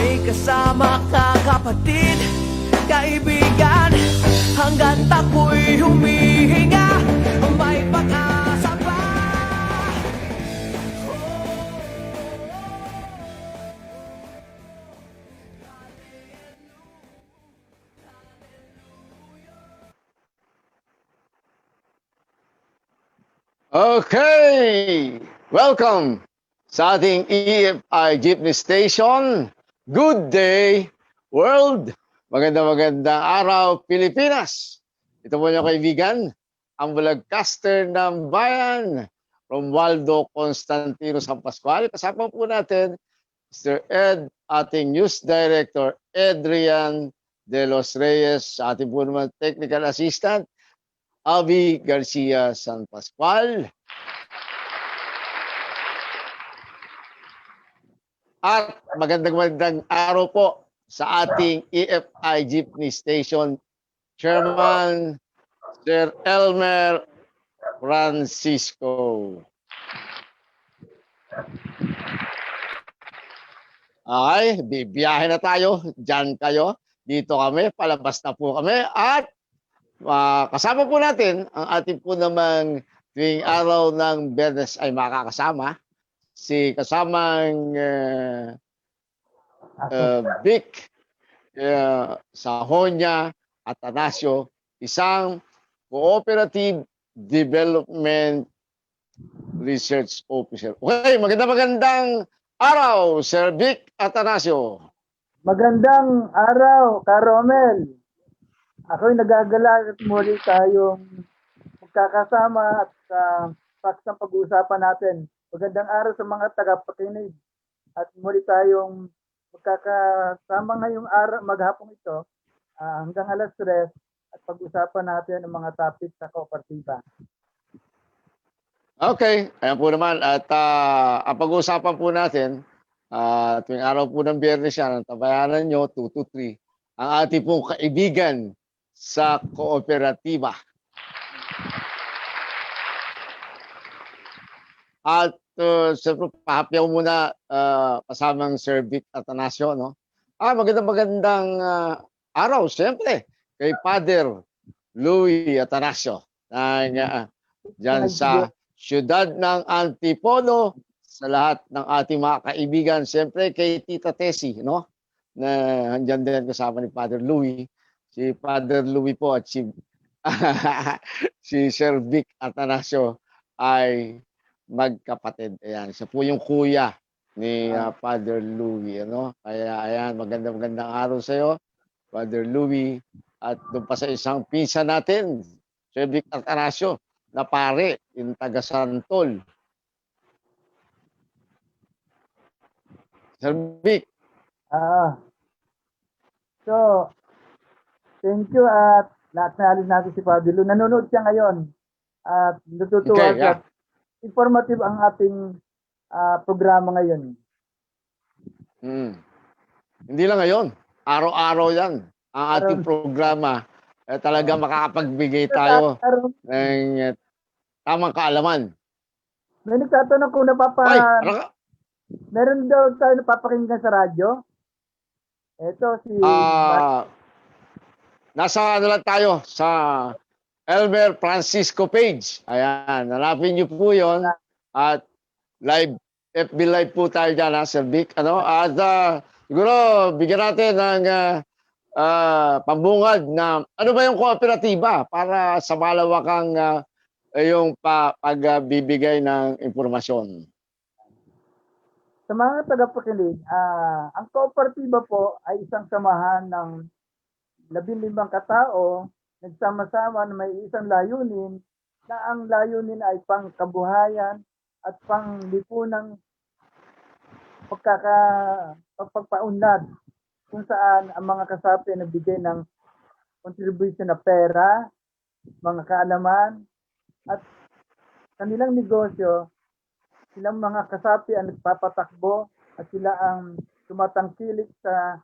May kasama ka kapatid, kaibigan, hanggang ako'y humihinga, may pag-asa pa. Okay! Welcome sa ating EFI Jeepney Station. Good day, world! Magandang araw, Pilipinas! Ito po yung kaibigan, ang vlogcaster ng bayan, Romualdo Constantino San Pascual. Kasama po natin, Mr. Ed, ating News Director, Adrian De Los Reyes, sa ating po naman Technical Assistant, Avi Garcia San Pascual. At magandang araw po sa ating EFI Jeepney Station Chairman, Sir Elmer Francisco. Ay, bibiyahe na tayo. Diyan kayo. Dito kami. Palabas na po kami. At kasama po natin ang ating po namang tuwing araw ng Biyernes ay makakasama si kasamang Vic Sahonia Atanasio, isang Cooperative Development Research Officer. Okay, magandang araw, Sir Vic Atanasio. Magandang araw, Karomel. Ako'y nagagala at muli tayong magkakasama at paksang pag-uusapan natin. Magandang araw sa mga tagapakinig at muli tayong magkakasama ngayong araw, maghapong ito hanggang alas 3 at pag-usapan natin ang mga topic sa kooperatiba. Okay, ayan po naman. At ang pag-uusapan po natin, tuwing araw po ng Biyernes yan, ang tabayanan nyo, 2 to 3, ang ating pong kaibigan sa kooperatiba. At siyempre, pahapyaw muna kasamang Sir Vic Atanasio, no? Magandang araw, siyempre, kay Father Louis Atanasio, dyan sa siyudad ng Antipolo, sa lahat ng ating mga kaibigan, siyempre kay Tita Tessie, no? Na andyan din kasama ni Father Louis. Si Father Louis po at si Sir Vic Atanasio ay magkapatid. Ayan, siya po yung kuya ni Father Louis, ano? Kaya ayan, magandang araw sa iyo, Father Louis, at doon pa sa isang pinsan natin, Sir Vic Atanasio, na pare, yung taga Santol. Sir Vic. So, thank you at natin natin si Father Louis. Nanonood siya ngayon at natutuwa siya. Informative ang ating programa ngayon. Hindi lang ngayon. Araw-araw yan. Ang ating programa. Talaga makakapagbigay tayo ng tamang kaalaman. May nagtatanong kung meron daw tayo napapakinggan sa radyo? Ito si... nasa ano lang tayo sa Elmer Francisco page. Ayan, hanapin niyo po yun. At live, FB live po tayo dyan, Sir Vic. At siguro, bigyan natin ng pambungad na ano ba yung kooperatiba para sa malawakang yung pagbibigay ng impormasyon. Sa mga tagapakinig, ang kooperatiba po ay isang samahan ng 15 katao, nagsama-sama na may isang layunin, na ang layunin ay pangkabuhayan at panglipunang pagpapaunlad, kung saan ang mga kasapi ay nagbigay ng contribution na pera, mga kaalaman, at kanilang negosyo. Silang mga kasapi ang nagpapatakbo at sila ang tumatangkilik sa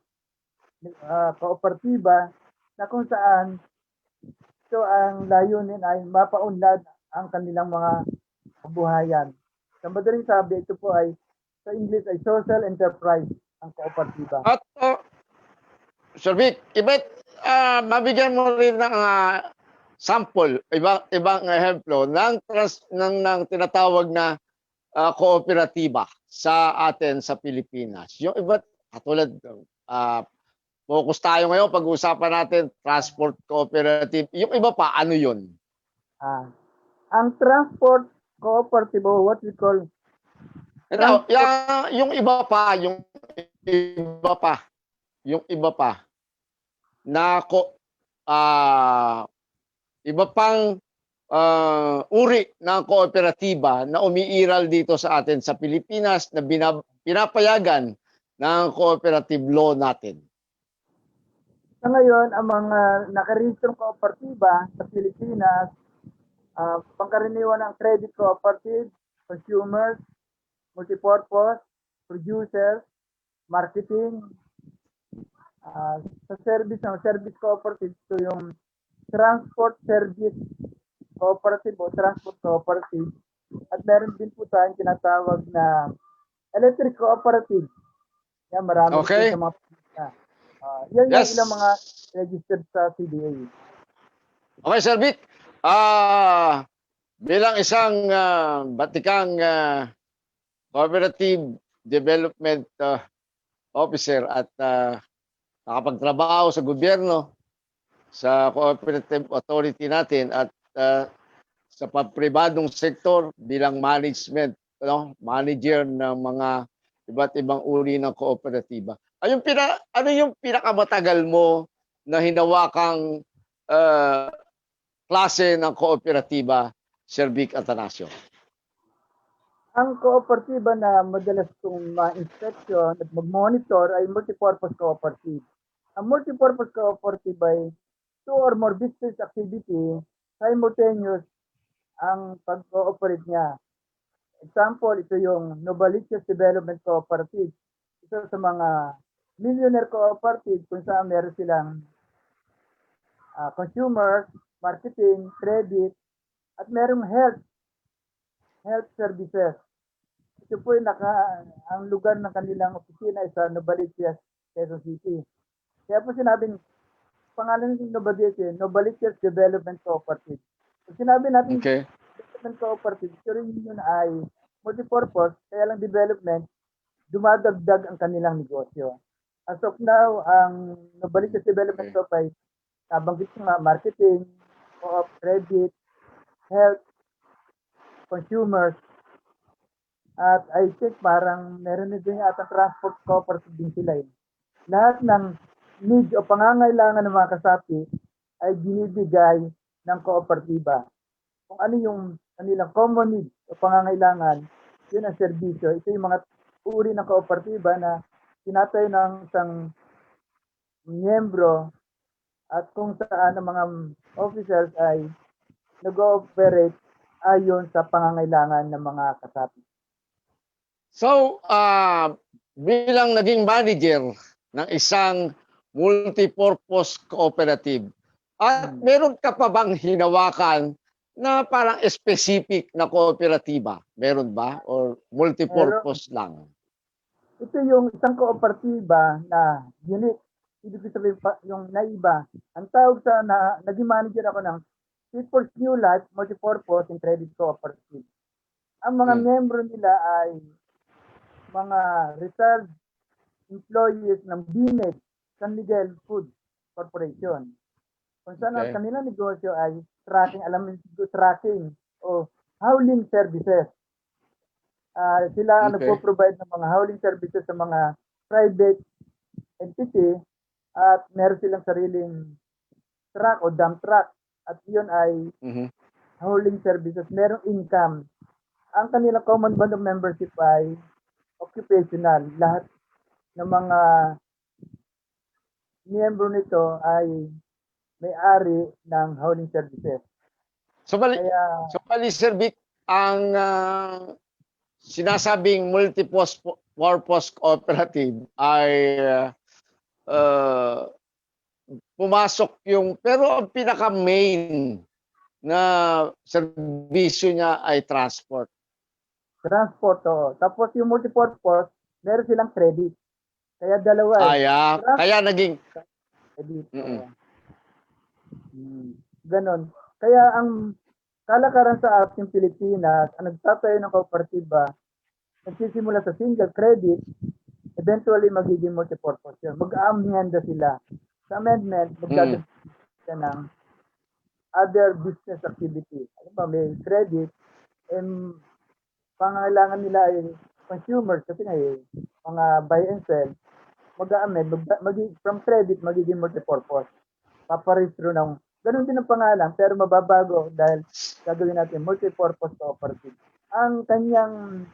kooperatiba, na kung saan ito ang layunin ay mapaunlad ang kanilang mga kabuhayan. Sa madaling sabi, ito po ay sa English ay social enterprise. ang kooperatiba. At Sir Vic, mabigyan mo rin ng sample, ibang ehemplo ng tinatawag na kooperatiba sa atin sa Pilipinas. Yung iba, katulad, focus tayo ngayon, pag-uusapan natin, transport cooperative. Yung iba pa, ano yun? Ah, ang transport cooperative, o what we call Ito, transport, yung iba pa, na iba pang uri ng kooperatiba na umiiral dito sa atin sa Pilipinas na pinapayagan ng cooperative law natin. sa ngayon, ang mga nakaregistrong kooperatiba sa Pilipinas, pangkaraniwan ng credit cooperative, consumers, multipurpose, producers, marketing, sa service cooperative, ito yung transport service cooperative o transport cooperative. At meron din po tayong tinatawag na electric cooperative. Yan, marami Okay. din sa mga yan Yes. yung ilang mga registered sa CDA. Okay, Sir Vic. Bilang isang batikang cooperative development officer at nakapagtrabaho sa gobyerno, sa cooperative authority natin at sa pribadong sektor bilang manager ng mga iba't ibang uri ng kooperatiba. Ano yung pinakamatagal mo na hinawakang klase ng kooperatiba, Sir Vic Atanasio? Ang kooperatiba na madalas kong ma-inspection at mag-monitor ay multipurpose cooperative. Ang multipurpose cooperative ay two or more business activity simultaneous ang pag-cooperate niya. Example, ito yung Novaliches Development Cooperative. Ito sa mga millionaire cooperative kung saan meron silang consumer, marketing, credit, at merong health services. Ito po yung ang lugar ng kanilang opisina ay sa Novaliches, Quezon City. Kaya po sinabing, pangalan ng Novaliches Development Cooperative. Pag sinabi natin development cooperative, ito rin yun ay multipurpose, kaya lang development, dumadagdag ang kanilang negosyo. As of now, ang Novaliches Development Cooperative, nabanggit ko nga, marketing, co-op, credit, health, consumers, at I think parang meron na din yata transport cooperative din sila. Lahat ng needs o pangangailangan ng mga kasapi ay binibigay ng kooperatiba. Kung ano yung kanilang common needs o pangangailangan, yun ang serbisyo. Ito yung mga uri ng kooperatiba na tinatayo ng isang miyembro at kung saan ang mga officers ay nag-ooperate ayon sa pangangailangan ng mga kasapi. So, bilang naging manager ng isang multipurpose cooperative, at meron ka pa bang hinawakan na parang specific na kooperatiba? Meron ba? Or multipurpose lang? Ito yung isang kooperatiba na unique. Ibig sabihin yung naiba. Ang tawag sa naging manager ako ng People's New Life Multipurpose and Credit Cooperative. Ang mga miyembro nila ay mga retired employees ng BMED, San Miguel Food Corporation. Kung saan ang kanilang negosyo ay tracking o hauling services. Sila ang nagpo-provide ng mga hauling services sa mga private entity at meron silang sariling truck o dump truck at yun ay hauling services. Merong income. Ang kanilang common bond of membership ay occupational. Lahat ng mga miyembro nito ay may-ari ng hauling services. So, bali, Sir Vic, ang sinasabing multipurpose cooperative ay pumasok pero ang pinaka-main na serbisyo niya ay transport. Transport, Tapos yung multipurpose, meron silang credit. Kaya dalawa eh. Trust Kaya naging credit. mm, Ganon. Kaya ang kalakaran sa ating Pilipinas, ang nagtatayo ng kooperatiba, nagsisimula sa single credit, eventually magiging multipurpose yun. Mag-aamyenda sila. Sa amendment, magdadagdag sila ng other business activity. Alam ba, may credit, and pangangailangan nila ay consumers, kasi nga mga buy and sell, mag-amend, from credit, magiging multipurpose. Paparehistro ng, ganun din ang pangalan, pero mababago dahil gagawin natin multipurpose cooperative. Ang kanyang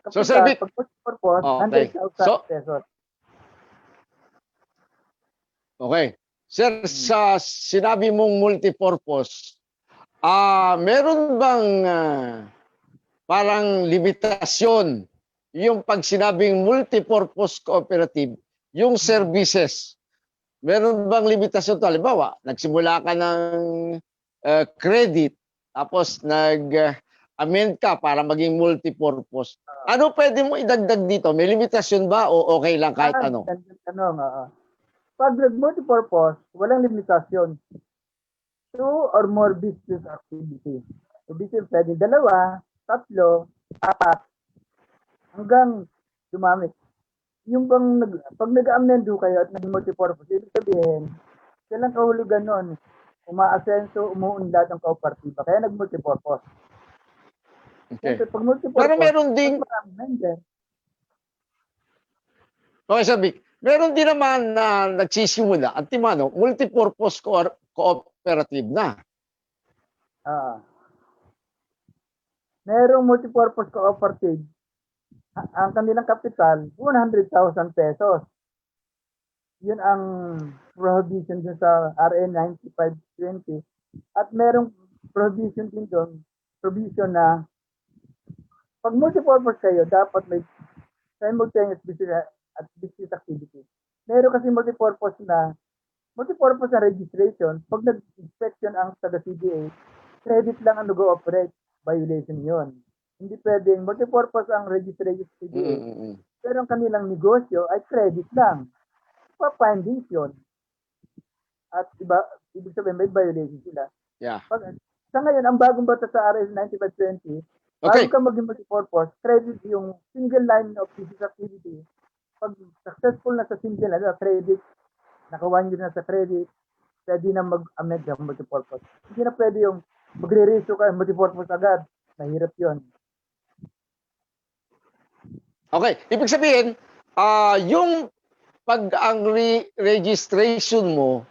So, Sir Vic, pag multipurpose, okay. 100,000 pesos. Okay. Sir, sa sinabi mong multipurpose, meron bang parang limitasyon yung pag sinabing multipurpose cooperative, yung services, meron bang limitasyon to? Halimbawa, nagsimula ka ng credit, tapos nag-amend ka para maging multipurpose. Ano pwede mo idagdag dito? May limitasyon ba o okay lang kahit ano? Tanong, pag multipurpose, walang limitasyon. 2 or more business activity. Ibig sabihin, pwede 2, 3, 4, hanggang dumami. Yung pag nag-amend kayo at naging multipurpose, ibig sabihin, kailang kahulugan nun, umaasenso, umuunlad ang kooperatiba. Kaya nag-multipurpose. Okay. Pag multipurpose, Pero meron ding, okay, sabi, meron din naman na nagsisimula at timano, multipurpose cooperative na. Merong multipurpose cooperative, ang kanilang kapital, 100,000 pesos. Yun ang prohibition dun sa RA 9520. At merong prohibition din doon, provision na pag multipurpose kayo, dapat may simultaneous business activity. Meron kasi multipurpose na registration. Pag nag-inspection ang taga-CDA, credit lang ang nag-ooperate. Violation yon. Hindi pwedeng multipurpose ang registration CDA. Pero ang kanilang negosyo ay credit lang. Pa-findings yun. At ibig sabihin may violation sila. Yeah. Sa ngayon, ang bagong batas sa RS 9520, bago ka maging multipurpose, credit yung single line of business activity. Pag successful na sa single line, credit, naka 1 year na sa credit, pwede na mag-amend ng multipurpose. Hindi na pwede yung magre-ratio ka multipurpose agad. Mahirap yun. Okay. Ibig sabihin, yung pag ang registration mo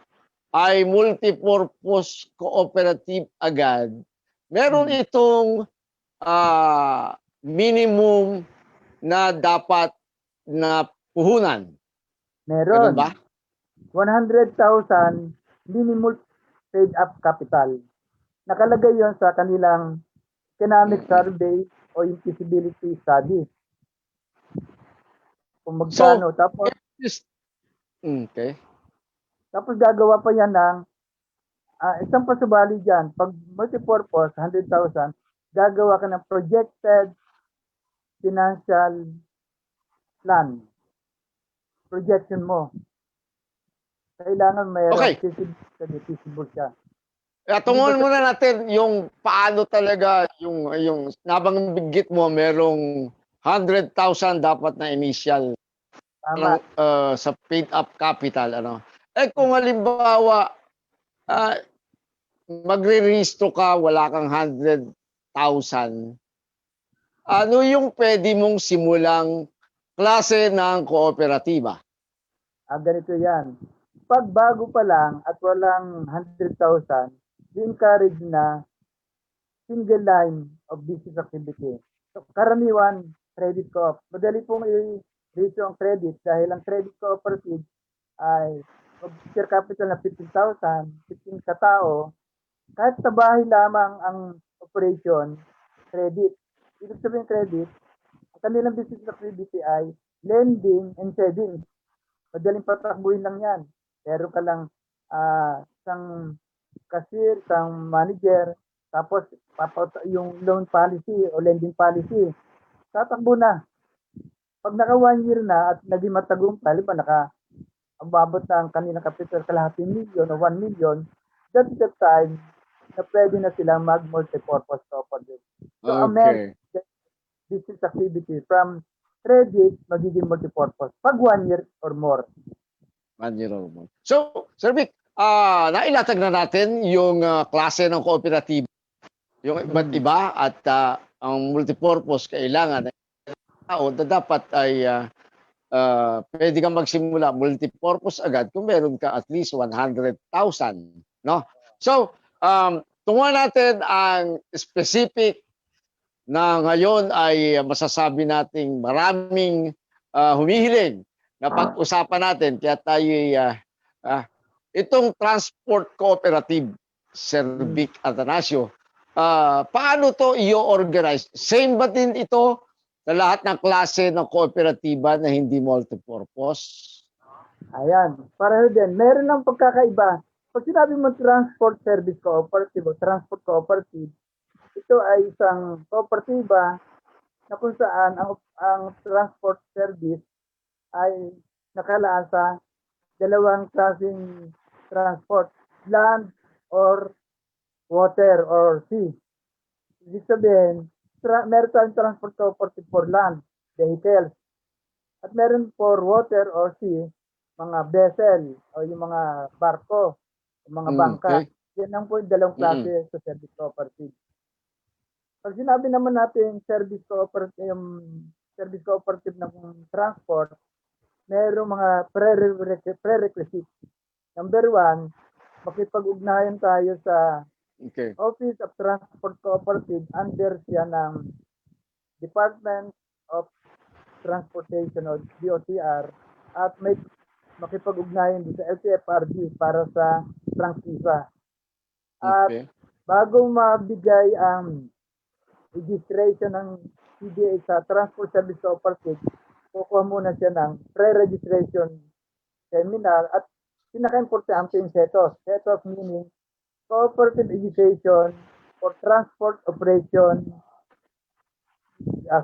ay multipurpose cooperative agad, meron itong minimum na dapat na puhunan. Meron. Ganun ba? 100,000 minimum paid up capital. Nakalagay yon sa kanilang economic survey o yung feasibility study. Kung magkano. Okay. Tapos gagawa pa yan ng isang pasubali dyan. Pag multipurpose, 100,000, gagawa ka ng projected financial plan. Projection mo. Kailangan mayroong feasible siya. Tungol muna natin yung paano talaga yung nabanggit mo merong 100,000 dapat na initial sa paid up capital kung halimbawa magre-rehistro ka wala kang 100,000 ano yung pwede mong simulang klase ng kooperatiba? Ganito yan. Pag bago pa lang at walang 100,000, i-encourage na single line of business activity. So, karaniwan, credit co-op. Madali pong i-ratio ang credit dahil ang credit cooperative ay share capital na 15,000, 15 katao. Kahit sa bahay lamang ang operation, credit. Ibig sabihin credit, ang kanilang business activity ay lending and savings. Madaling patakbuhin lang yan. Pero ka lang isang cashier, isang manager, tapos yung loan policy o lending policy, tatakbo na. Pag naka 1 year na at naging matagumpay, ba umabot na ang kanilang capital kalahating milyon o 1 million, that's the time na pwede na silang mag-multipurpose cooperative. So, Okay. business activity from credit magiging multipurpose pag 1 year or more. 1 year or more. So, Sir Vic, nailatag na natin yung klase ng cooperative. Yung iba't iba at ang multipurpose kailangan ng tao na dapat ay pwede kang magsimula multipurpose agad kung meron ka at least 100,000, no? So, tunguhan natin ang specific na ngayon ay masasabi nating maraming humihiling na pag-usapan natin kaya tayo itong transport cooperative, Sir Vic Atanasio. Paano to i-organize? Same ba din ito sa lahat ng klase ng kooperatiba na hindi multipurpose? Ayan, pareho din. Meron ng pagkakaiba. Pag sinabi mo transport service cooperative o transport cooperative, ito ay isang kooperatiba na kung saan ang transport service ay nakalaan sa dalawang klaseng transport, land or water or sea. Ibig sabihin, meron tayong transport cooperative for land, vehicles. At meron for water or sea, mga vessel o yung mga barko, yung mga bangka. Okay. Yan ang po yung dalawang klase sa service cooperative. Pag sinabi naman natin service cooperative ng transport, merong mga prerequisite. Number 1, makipag-ugnayan tayo sa Office of Transport Cooperative under siya ng Department of Transportation o DOTR at may makipag-ugnayan din sa LTFRB para sa prangkisa. At bago mabigay ang registration ng CDA sa Transport Service Cooperative, kukuha muna siya ng pre-registration seminar at pinaka-importante yung CETOS. CETOS meaning Cooperative Education for Transport Operation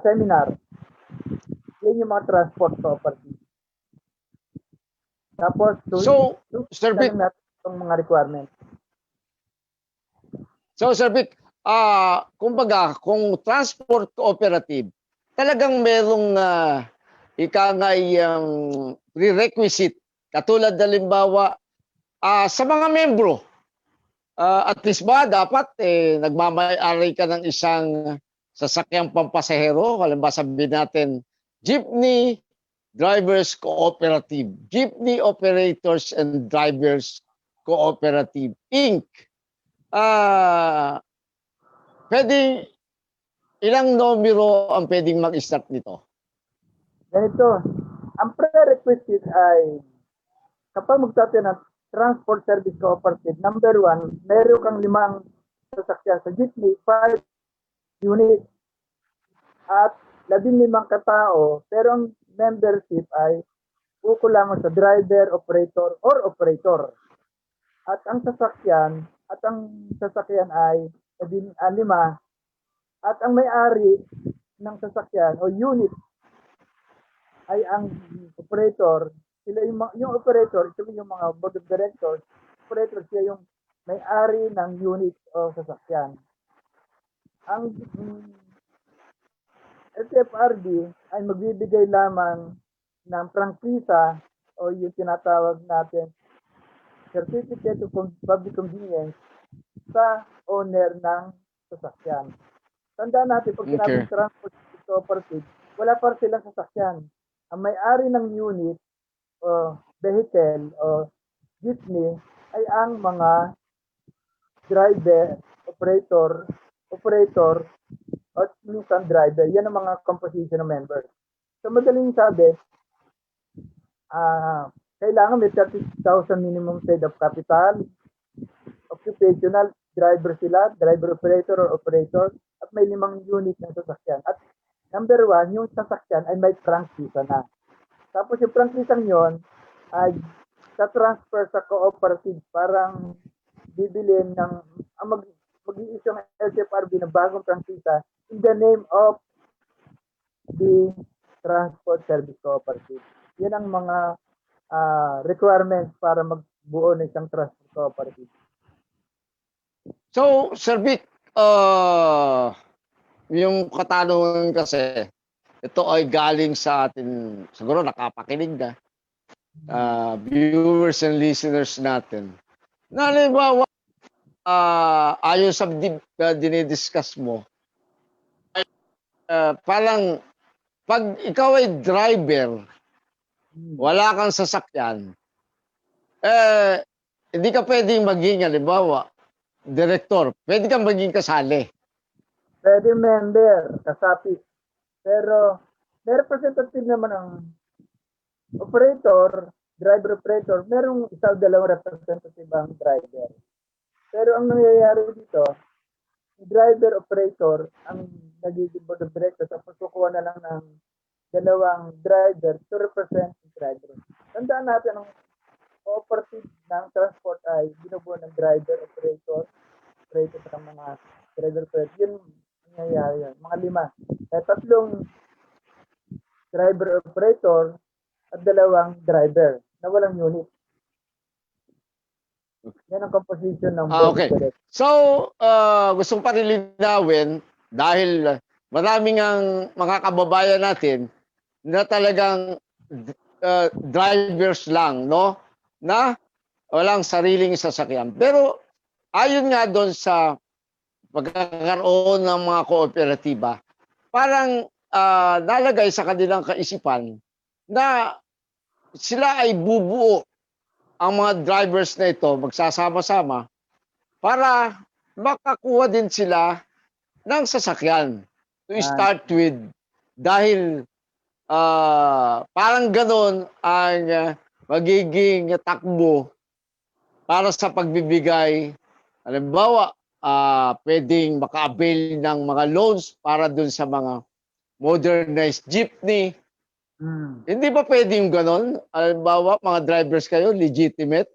Seminar. Yan yung mga transport cooperative. Tapos, Sir Vic, natin itong mga requirements. So, Sir Vic, kumbaga, kung transport cooperative, talagang merong prerequisite. Katulad halimbawa, sa mga membro, at least ba dapat nagmamay-ari ka ng isang sasakyang pampasahero? Halimbawa sabihin natin, Jeepney Drivers Cooperative, Jeepney Operators and Drivers Cooperative, Inc. Pwedeng ilang numero ang pwedeng mag-start nito? Ganito, ang prerequisite ay kapag magtatay ng transport service cooperative, number 1, meron kang 5 sasakyan sa jeepney, 5 units at 15 katao, pero ang membership ay kukulangan sa driver, operator, or operator. At ang sasakyan ay 5 at ang may-ari ng sasakyan o unit ay ang operator. Sila yung operator, ito yung mga board of directors, operator siya yung may-ari ng unit o sasakyan. Ang LTFRB ay magbibigay lamang ng prangkisa o yung tinatawag natin Certificate of Public Convenience sa owner ng sasakyan. Tandaan natin, pag sinabing transport cooperative, wala pa silang sasakyan. Ang may-ari ng unit o vehicle o jeepney ay ang mga driver, operator at minsan driver. Yan ang mga composition of members. So madaling sabi, kailangan may 30,000 minimum paid up capital, occupational, driver sila, driver operator or operator, at may 5 unit ng sasakyan. At number 1, yung sasakyan ay may prangkisa na. Tapos yung prangkisang yon ay sa transfer sa cooperative, parang bibilin ng, mag-i-issue ng LTFRB ng bagong prangkisa in the name of the transport service cooperative. Yan ang mga requirements para magbuo ng isang transport cooperative. So, Sir Vic, yung katanungan kasi, ito ay galing sa atin, siguro nakapakinig na, viewers and listeners natin. Na halimbawa, ayon sa dinidiscuss mo, parang pag ikaw ay driver, wala kang sasakyan, hindi ka pwedeng maging, halimbawa, direktor. Pwede kang maging kasali. Pwede member, kasapi. Pero may representative naman ang operator, driver operator, merong isa o dalawang representative ang driver. Pero ang nangyayari dito, driver operator ang nagiging board of directors, tapos kukuha na lang ng dalawang driver to represent the driver. Tandaan natin ang cooperative ng transport ay binubuo ng driver operator sa mga driver operator. Yun nangyayari yun. Mga 5. Tatlong driver operator at dalawang driver na walang unit. Yan ang composition ng board Okay. of directors. So, gusto ko pa rin linawin dahil maraming ang mga kababayan natin na talagang drivers lang, no? Na walang sariling sasakyan. Pero ayon nga doon sa pagkakaroon ng mga kooperatiba, parang nalagay sa kanilang kaisipan na sila ay bubuo ang mga drivers na ito, magsasama-sama, para makakuha din sila ng sasakyan. To start with, dahil parang ganon ang magiging takbo para sa pagbibigay. Halimbawa, pwedeng maka-avail ng mga loans para dun sa mga modernized jeepney. Hindi ba pwede yung ganon? Halimbawa, mga drivers kayo, legitimate,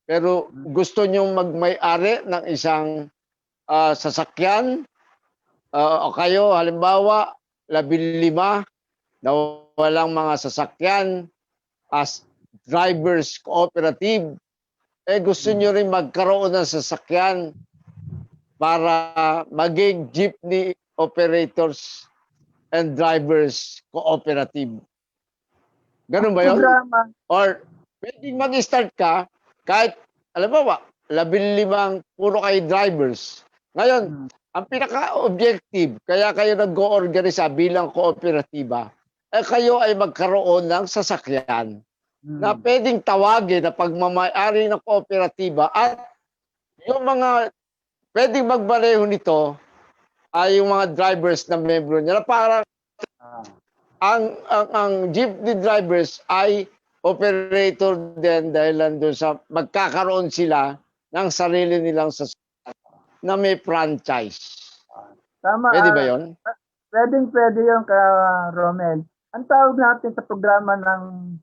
pero gusto nyo magmay-ari ng isang sasakyan, o kayo, halimbawa, 15 na walang mga sasakyan as drivers cooperative, gusto nyo rin magkaroon ng sasakyan para maging jeepney operators and drivers cooperative. Ganun ba yun? Programa. Or pwedeng mag-start ka kahit, alam mo ba, 15 puro kayo drivers. Ngayon, ang pinaka-objective, kaya kayo nag-o-organisa bilang kooperatiba, kayo ay magkaroon ng sasakyan na pwedeng tawagin na pagmamayari ng kooperatiba at yung mga pwedeng magbareho nito ay yung mga drivers na membro niya. Para ang jeepney drivers ay operator din dahil doon sa magkakaroon sila ng sarili nilang sasakyan na may franchise. Tama. Pwede ba yun? Pwede yun, ka Romel. Ang tawag natin sa programa ng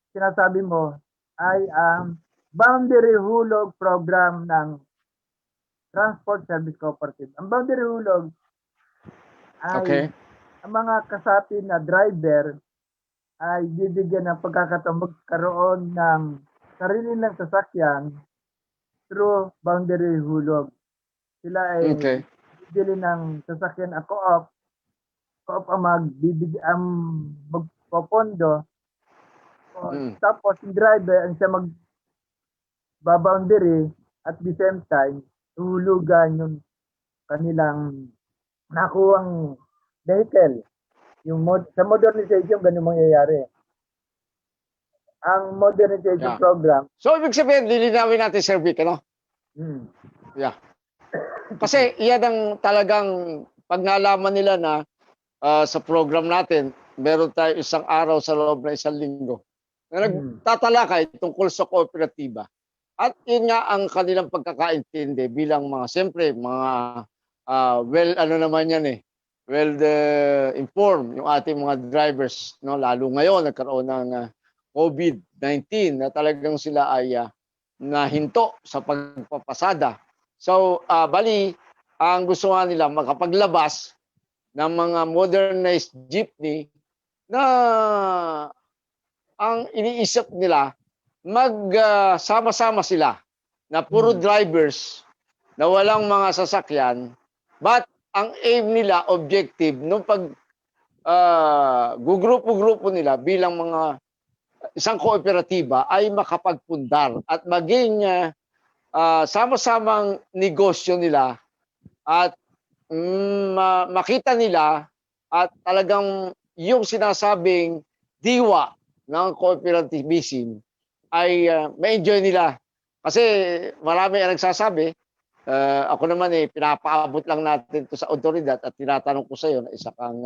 sinasabi mo ay ang Boundary Hulog Program ng Transport Service Cooperative. Ang Boundary Hulog ay ang mga kasapi na driver ay bibigyan ng pagkakataon magkaroon ng sarili ng sasakyan through Boundary Hulog. Sila ay bibili ng sasakyan ang co-op. Co-op ang ang magpopondo. Tapos yung driver ang siya mag-boundary at the same time tuhulugan yung kanilang nakuwang vehicle. Yung sa modernization, ganun mangyayari. Ang modernization program. So, ibig sabihin, lilinawin natin, Sir Vic, ano? Yeah. Kasi iyan ang talagang pag nalaman nila na sa program natin, meron tayo isang araw sa loob na isang linggo na nagtatalakay tungkol sa kooperatiba. At yun nga ang kanilang pagkakaintindi bilang mga, siyempre, mga well-informed yung ating mga drivers, no? Lalo ngayon, nagkaroon ng COVID-19 na talagang sila ay nahinto sa pagpapasada. So, bali, ang gusto nga nila makapaglabas ng mga modernized jeepney na ang iniisip nila magsama-sama sila na puro drivers na walang mga sasakyan, but ang aim nila, objective, nung pag gugrupo-grupo nila bilang mga isang kooperatiba ay makapagpundar at maging sama-samang negosyo nila at makita nila at talagang yung sinasabing diwa ng cooperativism ay ma-enjoy nila. Kasi marami ang nagsasabi, ako naman pinapaabot lang natin to sa otoridad at tinatanong ko sa iyo na isa kang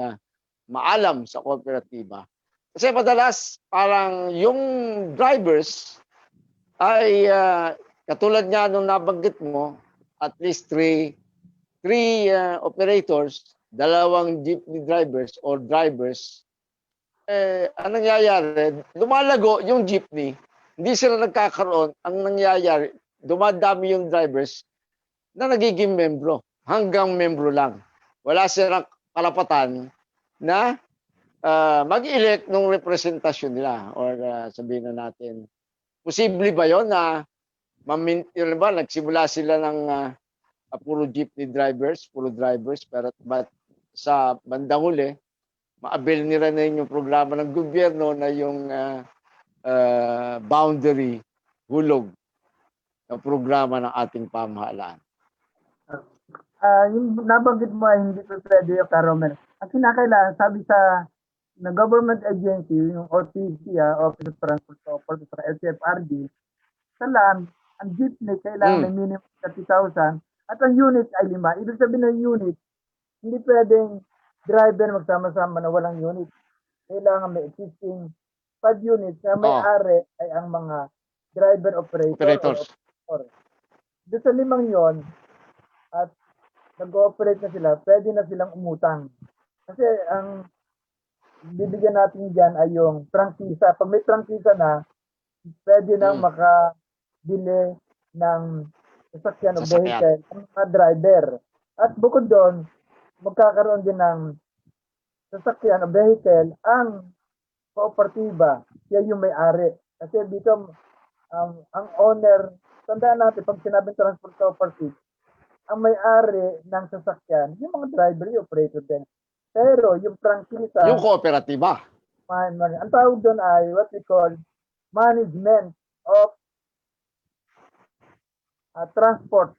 maalam sa kooperatiba. Kasi madalas parang yung drivers ay katulad nga nung nabanggit mo, at least three operators, 2 jeepney drivers or drivers, ang nangyayari, lumalago yung jeepney, hindi sila nagkakaroon, ang nangyayari, dumadami yung drivers na nagiging membro, hanggang membro lang. Wala silang karapatan na mag-elect ng representasyon nila or sabihin na natin, posible ba yon na nagsimula sila ng puro jeepney drivers, puro drivers, pero sa bandang huli, ma-avail nila na yung programa ng gobyerno na yung boundary hulog na programa ng ating pamahalaan. Yung nabanggit mo ay hindi pa pwede yung Caromel. Ang kinakailangan, sabi sa na government agency, yung OTC, Office of Transport Authority, sa LTFRD, sa land, ang jeepney kailangan may minimum 30,000 at ang unit ay 5. Ibig sabihin ng unit, hindi pwedeng driver magsama-sama na walang unit. Kailangan may existing 5 units na may-ari ay ang mga driver operators. Doon sa 5 yon at nag-ooperate na sila, pwede na silang umutang. Kasi ang bibigyan natin dyan ay yung prangkisa. Pag may prangkisa na, pwede nang makabili ng sasakyan o vehicle ang mga driver. At bukod doon, magkakaroon din ng sasakyan o vehicle ang kooperatiba. Siya yung may-ari. Kasi dito, ang owner, tandaan natin, pag sinabing transport cooperative, ang may-ari ng sasakyan, yung mga driver, yung operator din. Pero yung prangkisa, yung kooperatiba, ang tawag doon ay what we call management of transport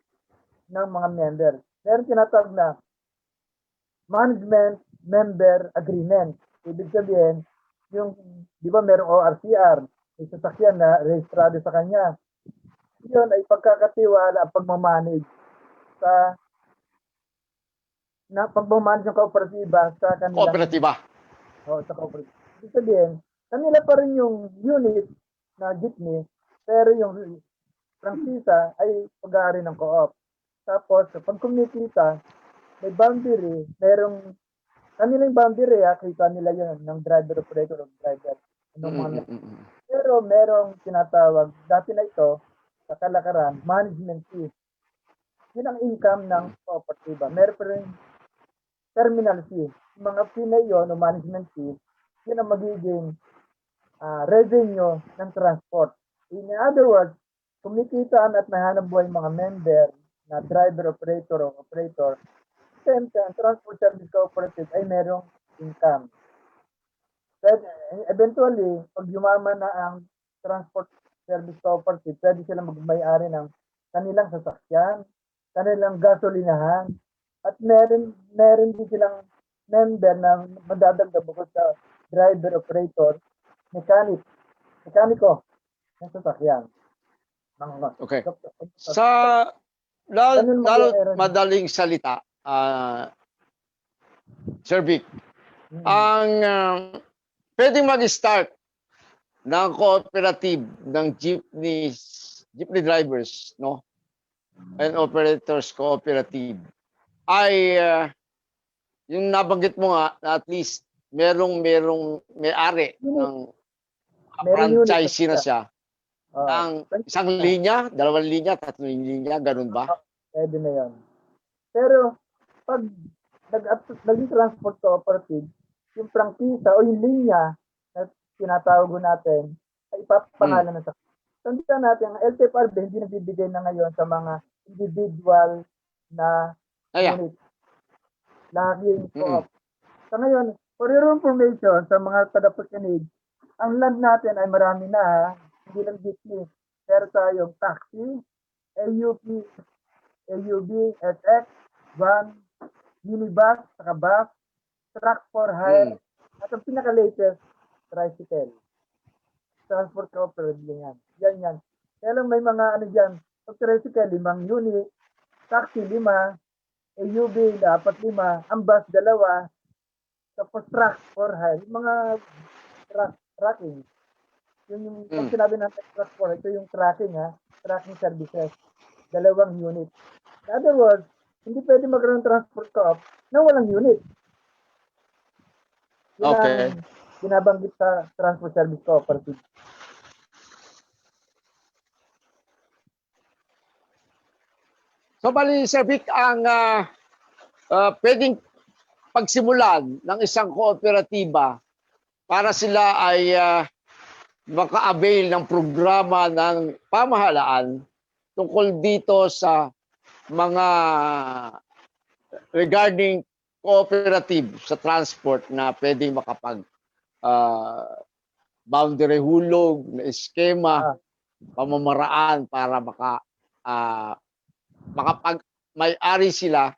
ng mga member. Meron tinatawag na management member agreement. Ibig sabihin, yung, di ba merong ORCR, may sasakyan na rehistrado sa kanya. Yun ay pagkakatiwala ang pagmamanage sa pagmamanage ng kooperatiba sa kanilang kooperatiba. sa cooperative. Ibig sabihin, kanila pa rin yung unit na jeepney, pero yung prangkisa ay pag-aari ng co-op. Tapos, pag kumikita, may boundary, merong kanilang boundary, kita nila yun ng driver operator of driver. Pero merong tinatawag, dati na ito, sa kalakaran, management fee. Yun ang income ng kooperatiba. Meron pa rin terminal fee. Yung mga fee na yun, o management fee, yun ang magiging revenue ng transport. In other words, kumikitaan at nahanap buhay mga member na driver, operator, o operator, same time, transport service cooperative ay merong income. But eventually, pag yumaman na ang transport service cooperative, pwede silang magmay-ari ng kanilang sasakyan, kanilang gasolinahan, at meron din silang member na madadagdag bukod sa driver, operator, mekaniko ng sasakyan. Okay. Sa lalo madaling salita, Sir Vic, ang pwedeng mag-start ng cooperative ng jeepney drivers, no? And operators cooperative ay yung nabanggit mo nga na at least merong may-ari ng franchisee na siya. Ang isang linya, 2 linya, 3 linya, ganun ba? Pwede na yun. Pero pag naging transport cooperative, yung prangkisa o yung linya na tinatawag natin ay ipapangalan na sa tandaan natin, ang LTFRB hindi nagbibigay na ngayon sa mga individual na Ayan. unit. Laging Mm-mm. co-op. Sa ngayon, for your information, sa mga tagapakinig, ang land natin ay marami na ha. Hindi lang business. Pero tayong taxi, AUP, AUB, SX, van, minibus, saka bus, truck for hire, at ang pinaka-latest, tricycle. Transport cooperative yan. Yan. Kaya lang may mga ano dyan, pag tricycle, 5 unit, taxi 5, AUB dapat 5, ang bus 2, tapos truck for hire, yung mga tracking. Yung pag sinabi natin truck for hire, ito yung tracking tracking services, 2 unit. In other words, hindi pwede magkaroon ng transport co-op na walang unit. Yan Okay. ang binabanggit sa transport service cooperative. So, bali, Sir Vic, ang pwedeng pagsimulan ng isang kooperatiba para sila ay maka-avail ng programa ng pamahalaan tungkol dito sa mga regarding cooperative sa transport na pwedeng makapag boundary hulog, na eskema, pamamaraan para makapag-may-ari sila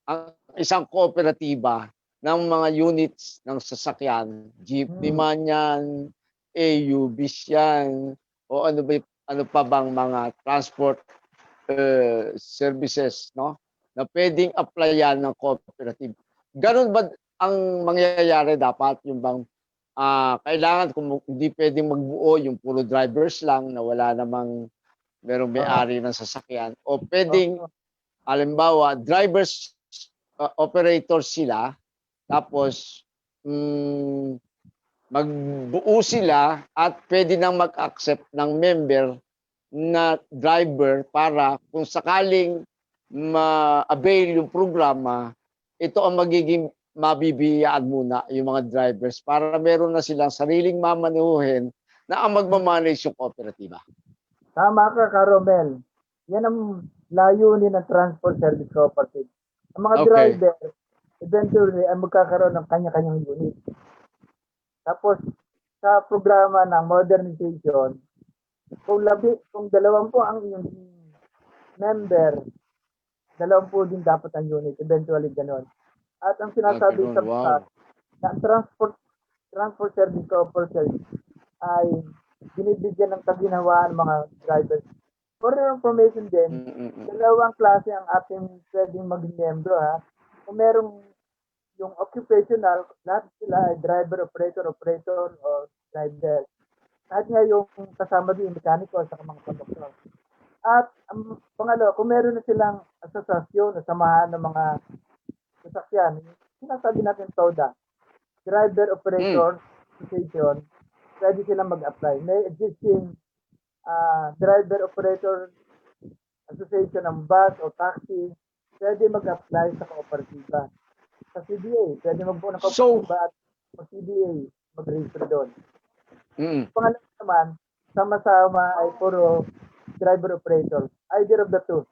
ang isang kooperatiba ng mga units ng sasakyan, jeepney man yan, AUVs yan, o ano pa bang mga transport services, no? Na pwedeng applyan ng cooperative. Ganun ba ang mangyayari dapat? Yung bang kailangan kung hindi pwedeng magbuo yung puro drivers lang na wala namang merong may-ari ng sasakyan, o pwedeng halimbawa drivers operators sila, tapos magbuo sila at pwede nang mag-accept ng member na driver para kung sakaling ma-avail yung programa, ito ang magiging mabibiyaan muna yung mga drivers para meron na silang sariling mamanuhin na ang magmamanage yung kooperatiba. Tama ka, Romel. Yan ang layunin ng transport service cooperative. Ang mga driver, eventually, ay magkakaroon ng kanya-kanyang unit. Tapos, sa programa ng modernization, kung 20 ang inyong member, 20 din dapat ang unit. Eventually, ganon. At ang sinasabi sa na ang transport service cooperative ay binibigyan ng kaginhawaan mga drivers. For your information din, 2 klase ang ating pwedeng maging membro Kung merong yung occupational, lahat sila ay driver, operator, o driver. At nga yung kasama din, mekaniko sa mga konduktor. At ang pangalawa, kung meron na silang asosasyon, samahan ng mga sasakyan, sinasabi natin TODA, Driver Operator Association, pwede silang mag-apply. May existing Driver Operator Association ng bus o taxi, pwede mag-apply sa kooperatiba. Sa CDA, pwede magbuo ng kooperatiba at sa CDA, mag-register doon. Pangalawa naman, sama-sama ay puro driver operator. Either of the two.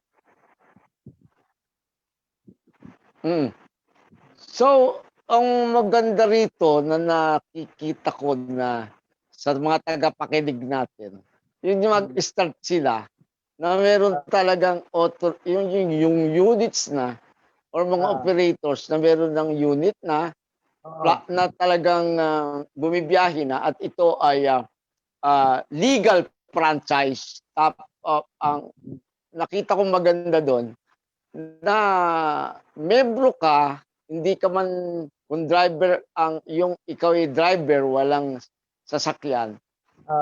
So, ang maganda rito na nakikita ko na sa mga tagapakinig natin, yun yung mag-start sila na meron talagang yung units na or mga operators na meron ng unit na na talagang bumibiyahe na at ito ay legal franchise. Ang nakita kong maganda doon na membro ka, hindi ka man kung driver ikaw ay driver, walang sasakyan.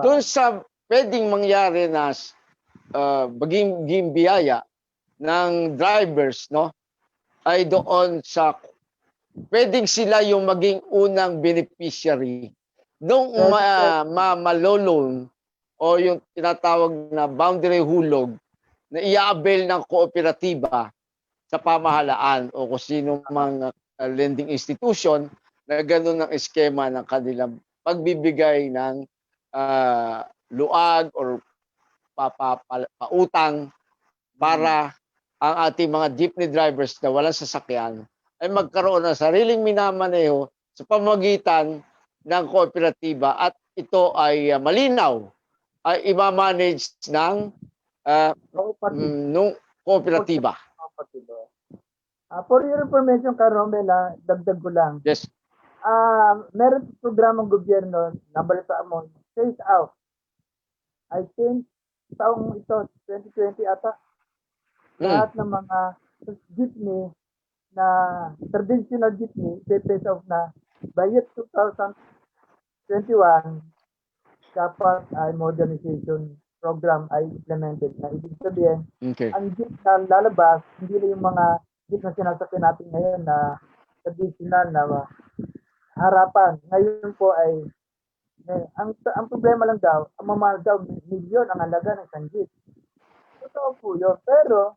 Doon sa pwedeng mangyari na maging biyaya ng drivers, no? Ay doon sa pwedeng sila yung maging unang beneficiary nung malolong o yung tinatawag na boundary hulog na i-avail ng kooperatiba sa pamahalaan o kung sino mang lending institution na ganun ang eskema ng kanilang pagbibigay ng luag or pautang para ang ating mga jeepney drivers na walang sasakyan ay magkaroon ng sariling minamaneho sa pamamagitan ng kooperatiba at ito ay malinaw ay i-manage ng nung kooperatiba. For your information, Romel, dagdag ko lang. Yes. Meron programang gobyerno, nabalitaan mo, phase out. I think, taong ito, 2020 ata, lahat ng mga jeepney na traditional jeepney, phase out na by year 2021, dapat ay modernization program ay implemented na. Ibig sabihin, ang jeep na lalabas, hindi na yung mga jeep na sinasakyan natin ngayon na traditional na harapan. Ngayon po ay ang problema lang daw, ang mamahal daw, milyon ang halaga ng isang jeep. Totoo po yun. Pero,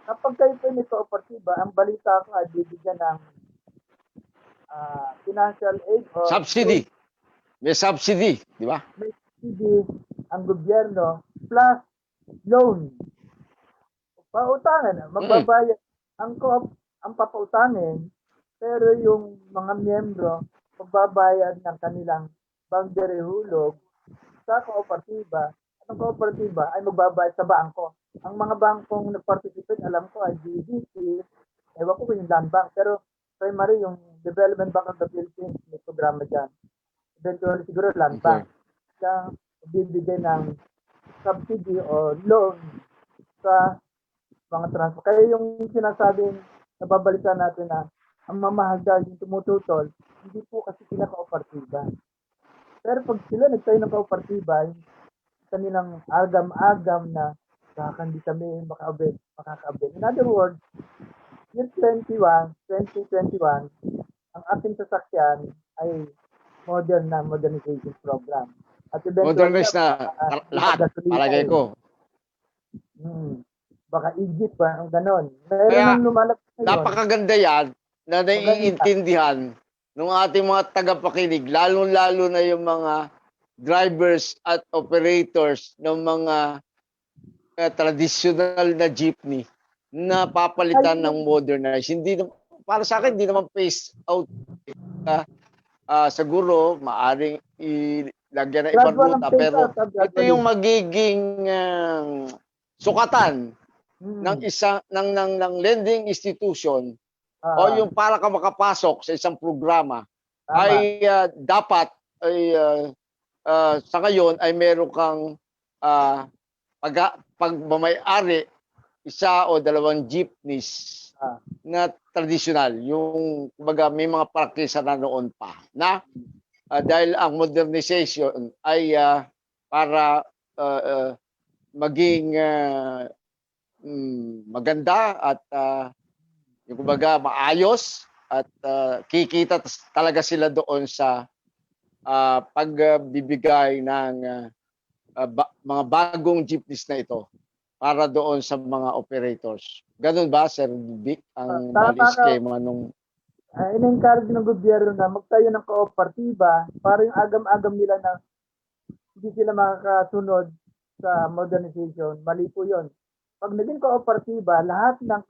kapag kayo po may kooperatiba, ang balita ko ay bibigyan ng financial aid o subsidy. May subsidy, di ba? May subsidy ang gobyerno plus loan. Pautangan, magbabayad. Ang papautangin, pero yung mga miyembro magbabayad ng kanilang boundary hulog sa kooperatiba. Ang kooperatiba ay magbabayad sa bangko. Ang mga bangkong nag-participate, alam ko ay GDC, ewan ko yung land bank, pero primary yung Development Bank of the Philippines, may programa dyan. Eventually siguro land bank. Kaya bibigay ng subsidy o loan sa mga transport. Kaya yung sinasabing nababalitan natin na ang mamahal daw yung tumututol, hindi po kasi sila kooperatiba. Pero pag sila nagtayo ng kooperatiba, yung kanilang agam-agam na baka hindi kami makakaabit. In other words, year 2021, ang ating sasakyan ay modernization program. At modernize na lahat, palagay ko. Baka Egypt pa, ang ganon. Meron Kaya, nang lumalabas ngayon. Napakaganda yan na naiintindihan ng ating mga tagapakinig, lalo-lalo na yung mga drivers at operators ng mga traditional na jeepney na papalitan ng modernized. Hindi, para sa akin, hindi naman phase out. Siguro, maaring ilagyan ng ibang ruta. Pero ito yung magiging sukatan ng isang ng lending institution o yung para ka makapasok sa isang programa ay dapat ay sa ngayon ay meron kang pagmamay-ari isa o dalawang jeepneys na traditional, yung kumbaga may mga praktisa na noon pa na dahil ang modernization ay para maging maganda at yung kumbaga maayos at kikita talaga sila doon sa pagbibigay ng mga bagong jeepneys na ito para doon sa mga operators. Ganun ba, Sir Vic, ang schema nung in-encourage ng gobyerno na magtayo ng kooperatiba para yung agam-agam nila na hindi sila makakasunod sa modernization. Mali po yun. Pag naging kooperatiba, lahat ng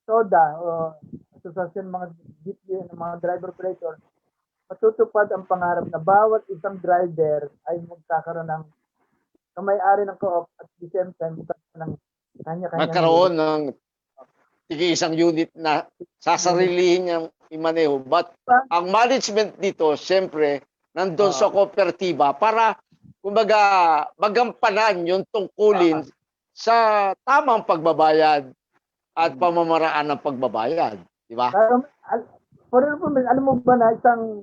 SODA o asosasyon mga jeepney, mga driver operator, matutupad ang pangarap na bawat isang driver ay magkakaroon ng kamay-ari ng co-op at the same time ng kanya-kanya. Magkaroon ng isang unit na sasarilihin niyang imaneho. But ang management dito, siyempre, nandun sa kooperatiba para, kumbaga, magampanan yung tungkulin sa tamang pagbabayad at pamamaraan ng pagbabayad. Di ba? Alam mo ba na isang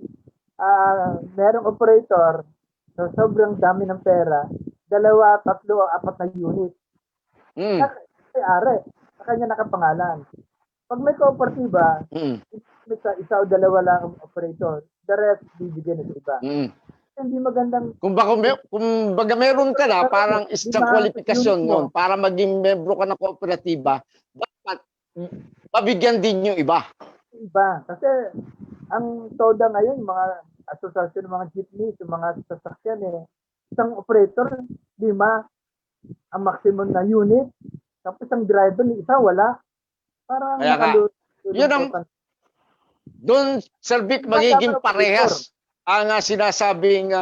merong operator so sobrang dami ng pera, 2, 3, 4 na unit. May-ari, sa kanya nakapangalan. Pag may kooperatiba, isa o 2 lang ang operator, the rest bibigyan ng iba. Hindi magandang... Kung baga meron ka na, parang isang kwalifikasyon nun, para maging membro ka ng kooperatiba, dapat mabigyan din yung iba. iba. Kasi ang TODA ngayon, yung mga asosasyon ng mga jeepneys, yung mga sasakyan isang operator, 5 ang maximum na unit. Tapos ang driver ni isa, wala. Parang Kaya nga, yun ang, nakalulungkot. doon, Sir Vic, magiging parehas ang sinasabing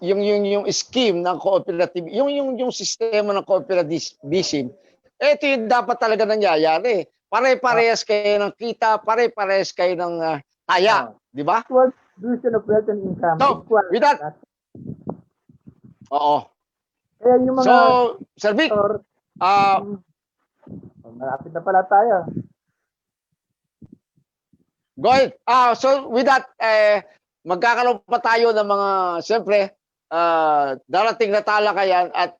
yung scheme ng cooperative, yung sistema ng cooperativism. Ito yung dapat talaga nangyayari. Pare-parehas kayo ng kita, pare-parehas kayo ng taya, di ba? Equal distribution of wealth and income. So, Equal. with that, oo. Kaya yung mga So, Sir Vic, malapit na pala tayo. go ahead. So, with that, magkakaroon pa tayo ng mga, siyempre, darating na talakayan at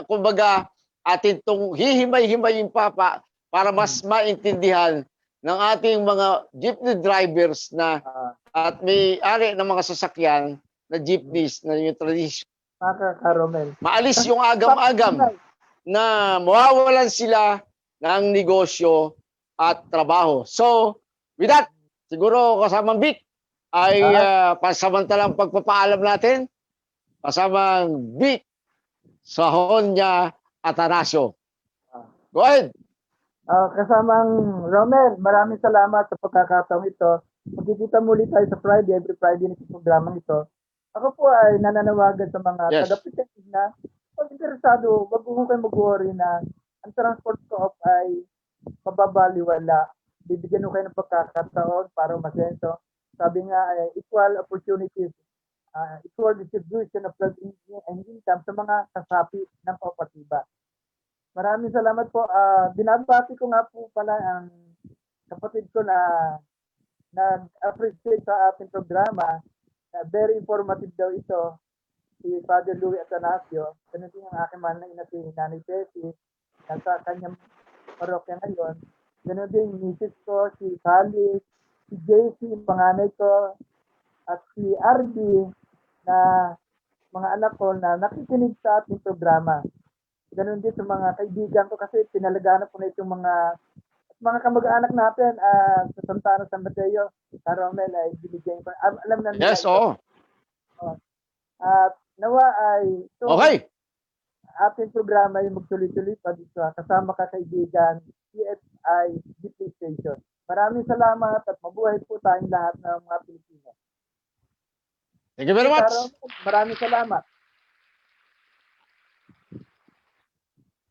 kumbaga, atin itong hihimay-himayin pa para mas maintindihan ng ating mga jeepney drivers na at may-ari ng mga sasakyan na jeepneys na yung tradition. Karomel. Maalis yung agam-agam na mawawalan sila ng negosyo at trabaho. So, with that, siguro kasamang Vic ay pasamantalang pagpapaalam natin. Kasamang Vic Sahonia Atanasio. Go ahead. Kasamang Romel, maraming salamat sa pagkakataong ito. Magkikita muli tayo sa Friday, every Friday sa programang ito. Ako po ay nananawagan sa mga taga-presenting na pag interesado, wag mo kayo mag-worry na ang transport co-op ay mababaliwala. Bibigyan mo kayo ng pagkakataon para masenso. Sabi nga, equal opportunities, equal distribution of wealth and income sa mga kasapi ng kooperatiba. Maraming salamat po. Binabati ko nga po pala ang kapatid ko na nag-appreciate sa ating programa. Very informative daw ito. Si Father Louis Atanasio. Ganun din ang aking mahal na ina si Nanay Tessie. Nasa kanyang parokya ngayon. Ganun din misis ko, si Sally, si JC, panganay ko, at si RD na mga anak ko na nakikinig sa ating programa. Ganun din sa mga kaibigan ko kasi pinalagaan po na itong mga kamag-anak natin sa Santa Ana, San Mateo, Carmel ay binigyan ko. Alam na nila. Yes, oo. At nawa ay Okay. ating programa ay magtuloy-tuloy pa dito kasama ka kaibigan CFI Jeepney Station. Maraming salamat at mabuhay po tayong lahat ng mga Pilipino. Thank you very much. Maraming salamat.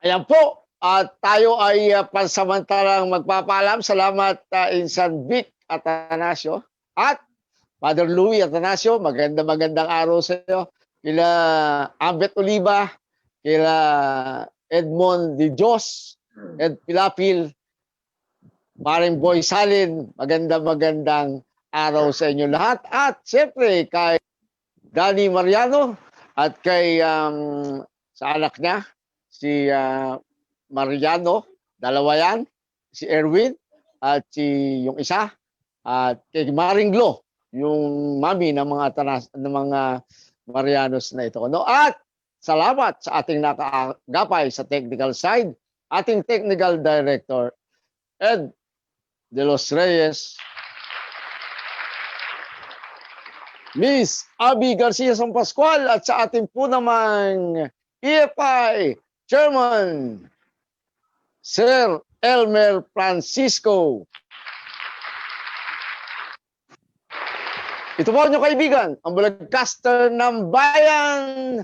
Ayan po, at tayo ay pansamantalang magpapaalam. Salamat Insan Vic Atanasio at Father Louis Atanasio. Magandang araw sa iyo. Kila Ambet Oliva, kila Edmond Di Dios, Ed Pilapil, Maring Boy Salin. Magandang araw sa inyo lahat. At siyempre kay Danny Mariano at kay sa anak niya, si Mariano, dalawa yan, si Erwin, at si yung isa, at kay Maring Glo, yung mami ng mga Marianos na ito. No? At salamat sa ating nakagapay sa technical side, ating technical director, Ed De Los Reyes, Miss Abby Garcia San Pascual, at sa ating po namang EFI Chairman, Sir Elmer Francisco. Ito po ang kaibigan, ang broadcaster ng bayan.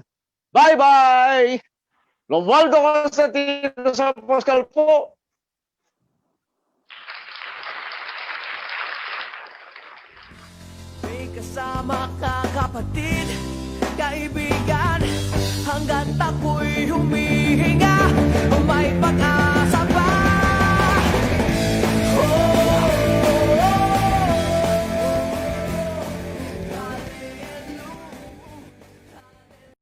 Bye-bye! Romualdo Constantino San Pascual po. May kasama ka kapatid, kaibigan, hanggat ako'y humihinga.